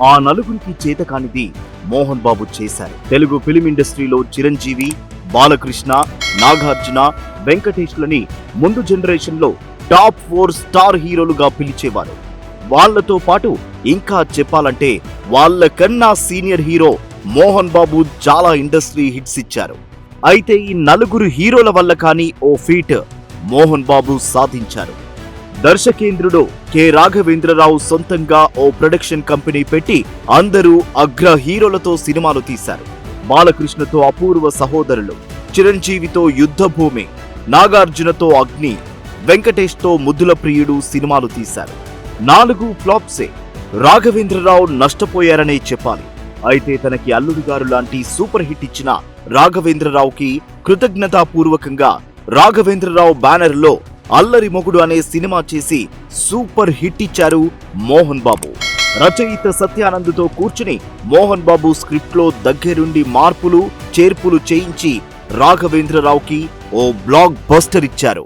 ఆ నలుగురికి చేతకానిది మోహన్ బాబు చేశారు. తెలుగు ఫిలిం ఇండస్ట్రీలో చిరంజీవి, బాలకృష్ణ, నాగార్జున, వెంకటేష్లని ముందు జనరేషన్ లో టాప్ 4 స్టార్ హీరోలుగా పిలిచేవారు. వాళ్లతో పాటు ఇంకా చెప్పాలంటే వాళ్ళకన్నా సీనియర్ హీరో మోహన్ బాబు చాలా ఇండస్ట్రీ హిట్స్ ఇచ్చారు. అయితే ఈ నలుగురు హీరోల వల్ల కానీ ఓ ఫీట్ మోహన్ బాబు సాధించారు. దర్శకేంద్రుడు కె రాఘవేంద్రరావు సొంతంగా ఓ ప్రొడక్షన్ కంపెనీ పెట్టి అందరూ అగ్ర హీరోలతో సినిమాలు తీశారు. బాలకృష్ణతో అపూర్వ సహోదరులు, చిరంజీవితో యుద్ధభూమి, నాగార్జునతో అగ్ని, వెంకటేష్తో ముద్దుల ప్రియుడు సినిమాలు తీశారు. 4 ఫ్లాప్సే. రాఘవేంద్రరావు నష్టపోయారనే చెప్పాలి. అయితే తనకి అల్లుడు గారు లాంటి సూపర్ హిట్ ఇచ్చిన రాఘవేంద్రరావుకి కృతజ్ఞతాపూర్వకంగా రాఘవేంద్రరావు బ్యానర్ లో అల్లరి మొగుడు అనే సినిమా చేసి సూపర్ హిట్ ఇచ్చారు మోహన్ బాబు. రచయిత సత్యానంద్తో కూర్చుని మోహన్ బాబు స్క్రిప్ట్ లో దగ్గరుండి మార్పులు చేర్పులు చేయించి రాఘవేంద్రరావుకి ఓ బ్లాక్ బస్టర్ ఇచ్చారు.